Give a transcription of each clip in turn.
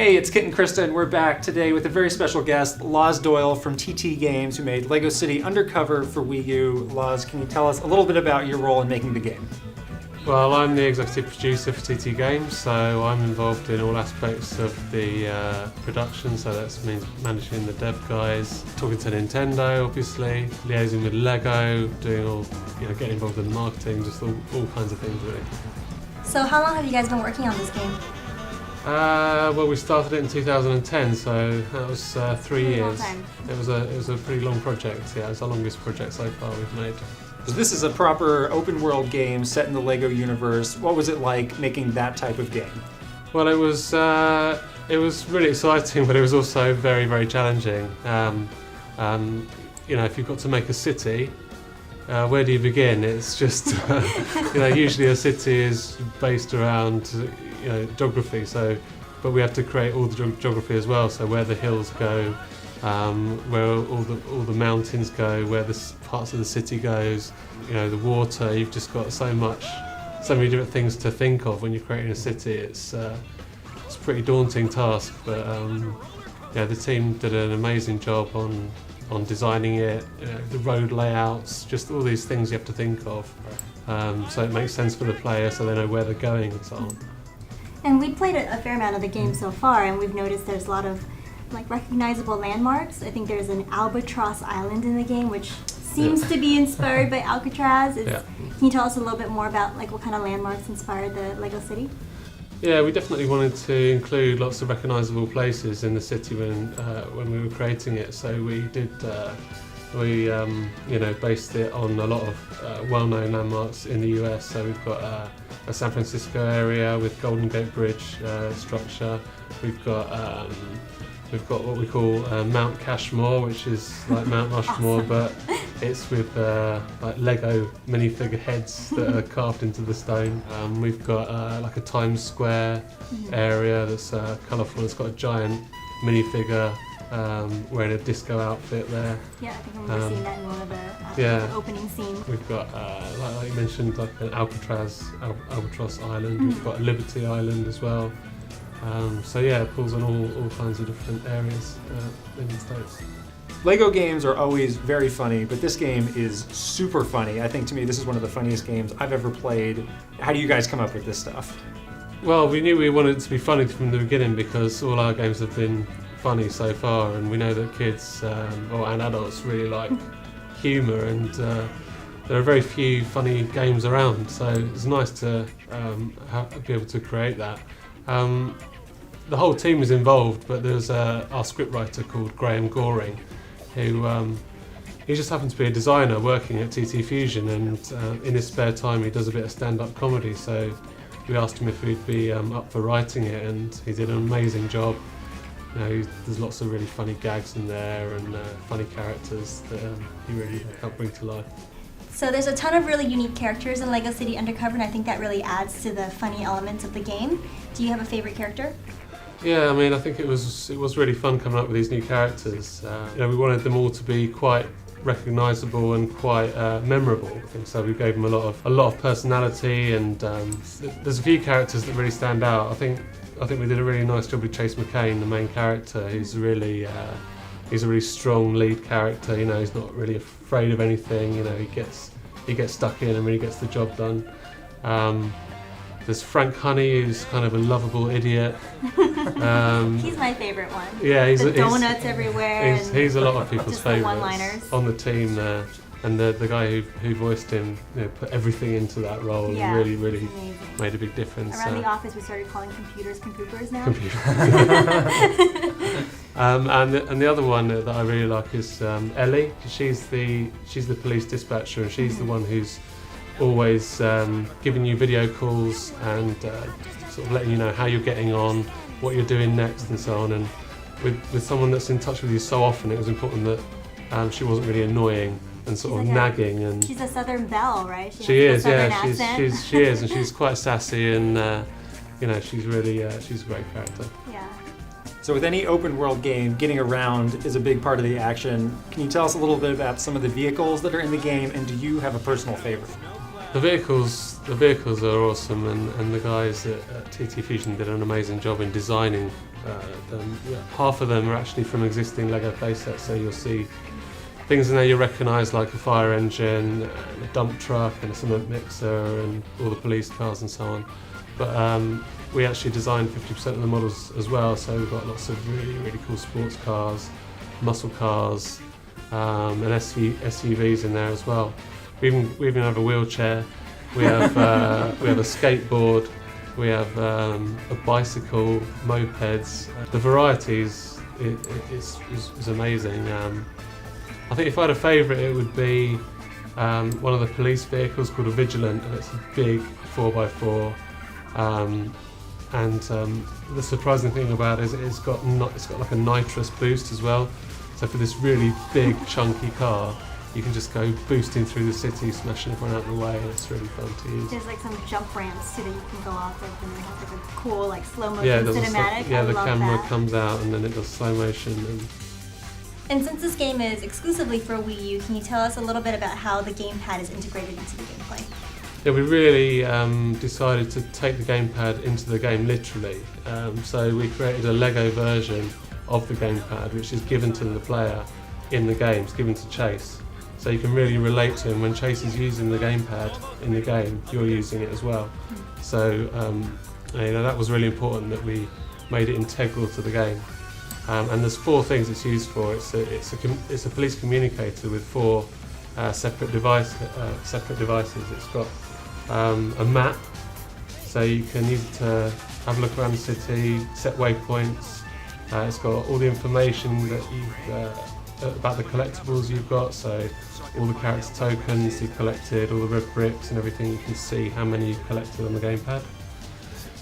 Hey, it's Kit and Krista, and we're back today with a very special guest, Doyle from TT Games, who made LEGO City Undercover for Wii U. Loz, can you tell us a little bit about your role in making the game? Well, I'm the executive producer for TT Games, so I'm involved in all aspects of the production, so that means managing the dev guys, talking to Nintendo, obviously, liaising with LEGO, doing all, getting involved in marketing, just all kinds of things really. So how long have you guys been working on this game? Well, we started it in 2010, so that was 3 years. Long time. It was a pretty long project. Yeah, it's our longest project so far we've made. So this is a proper open world game set in the LEGO universe. What was it like making that type of game? Well, it was really exciting, but it was also very, very challenging. If you've got to make a city, where do you begin? It's just, usually a city is based around, geography. But we have to create all the geography as well. So where the hills go, where all the mountains go, where the parts of the city goes, the water. You've just got so many different things to think of when you're creating a city. It's a pretty daunting task, but the team did an amazing job on designing it. The road layouts, just all these things you have to think of, so it makes sense for the player, so they know where they're going and so on. And we played a fair amount of the game so far, and we've noticed there's a lot of recognizable landmarks. I think there's an Albatross Island in the game, which seems to be inspired by Alcatraz. Can you tell us a little bit more about what kind of landmarks inspired the LEGO City? Yeah, we definitely wanted to include lots of recognisable places in the city when we were creating it. So we did, based it on a lot of well-known landmarks in the US. So we've got a San Francisco area with Golden Gate Bridge structure. We've got what we call Mount Cashmore, which is like Mount Rushmore, but it's with Lego minifigure heads that are carved into the stone. We've got a Times Square area that's colourful. It's got a giant minifigure wearing a disco outfit there. Yeah, I think I remember seeing that in one of the opening scenes. We've got, like you mentioned, an Albatross Island. We've got a Liberty Island as well. It pulls on all kinds of different areas in the States. LEGO games are always very funny, but this game is super funny. I think to me this is one of the funniest games I've ever played. How do you guys come up with this stuff? Well, we knew we wanted it to be funny from the beginning because all our games have been funny so far, and we know that kids and adults really like humour, and there are very few funny games around, so it's nice to be able to create that. The whole team is involved, but there's our scriptwriter called Graham Goring, who he just happens to be a designer working at TT Fusion, and in his spare time he does a bit of stand-up comedy, so we asked him if he'd be up for writing it, and he did an amazing job. There's lots of really funny gags in there and funny characters that he really helped bring to life. So there's a ton of really unique characters in LEGO City Undercover, and I think that really adds to the funny elements of the game. Do you have a favorite character? Yeah, I think it was really fun coming up with these new characters. We wanted them all to be quite recognisable and quite memorable. I think so. We gave them a lot of personality, and there's a few characters that really stand out. I think we did a really nice job with Chase McCain, the main character. He's a really strong lead character. He's not really afraid of anything. He gets stuck in and really gets the job done. There's Frank Honey, who's kind of a lovable idiot. He's my favorite one. Yeah, he's donuts everywhere. He's a lot of people's favourites one-liners on the team there. And the guy who voiced him put everything into that role and really amazing. Made a big difference. Around the office we started calling computers computers now. And the other one that I really like is Ellie. She's the police dispatcher, and she's the one who's always giving you video calls and sort of letting you know how you're getting on, what you're doing next and so on. And with someone that's in touch with you so often, it was important that she wasn't really annoying and sort of nagging. And she's a Southern belle, right? She is, yeah. She is, and she's quite sassy, and she's a great character. Yeah. So with any open world game, getting around is a big part of the action. Can you tell us a little bit about some of the vehicles that are in the game, and do you have a personal favorite? The vehicles are awesome, and the guys at TT Fusion did an amazing job in designing them. Yeah, half of them are actually from existing LEGO playsets, so you'll see things in there you recognise, like a fire engine, and a dump truck, and a cement mixer, and all the police cars and so on. But we actually designed 50% of the models as well, so we've got lots of really cool sports cars, muscle cars, and SUVs in there as well. We even have a wheelchair. We have we have a skateboard. We have a bicycle, mopeds. The varieties is amazing. I think if I had a favourite, it would be one of the police vehicles called a Vigilant, and it's a big 4x4. And the surprising thing about it is it's got like a nitrous boost as well. So for this really big chunky car, you can just go boosting through the city, smashing everyone out of the way, and it's really fun to use. There's like some jump ramps too that you can go off of, and it has like a cool like slow motion cinematic. The love camera that. comes out and then it does slow motion. And since this game is exclusively for Wii U, can you tell us a little bit about how the gamepad is integrated into the gameplay? Yeah, we really decided to take the gamepad into the game literally. So we created a LEGO version of the gamepad, which is given to the player in the game. It's given to Chase. So you can really relate to him. When Chase is using the gamepad in the game, you're using it as well. So that was really important that we made it integral to the game. And there's 4 things it's used for. It's a police communicator with 4 separate devices. It's got a map, so you can use it to have a look around the city, set waypoints. It's got all the information that you've about the collectibles you've got, so all the character tokens you've collected, all the red bricks and everything. You can see how many you've collected on the gamepad.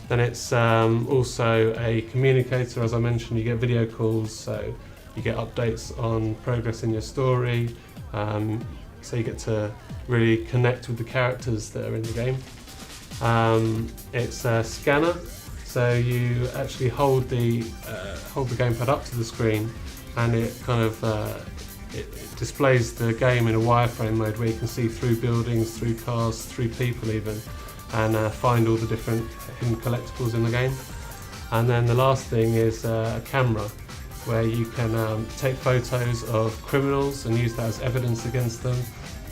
Then it's also a communicator, as I mentioned. You get video calls, so you get updates on progress in your story. So you get to really connect with the characters that are in the game. It's a scanner, so you actually hold the gamepad up to the screen, and it kind of it displays the game in a wireframe mode where you can see through buildings, through cars, through people even, and find all the different hidden collectibles in the game. And then the last thing is a camera, where you can take photos of criminals and use that as evidence against them,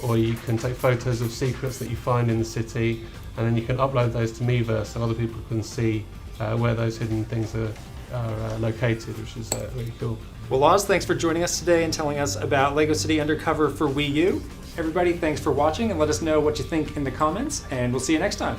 or you can take photos of secrets that you find in the city, and then you can upload those to Miiverse so other people can see where those hidden things are located, which is really cool. Well, Laws, thanks for joining us today and telling us about LEGO City Undercover for Wii U. Everybody, thanks for watching, and let us know what you think in the comments, and we'll see you next time.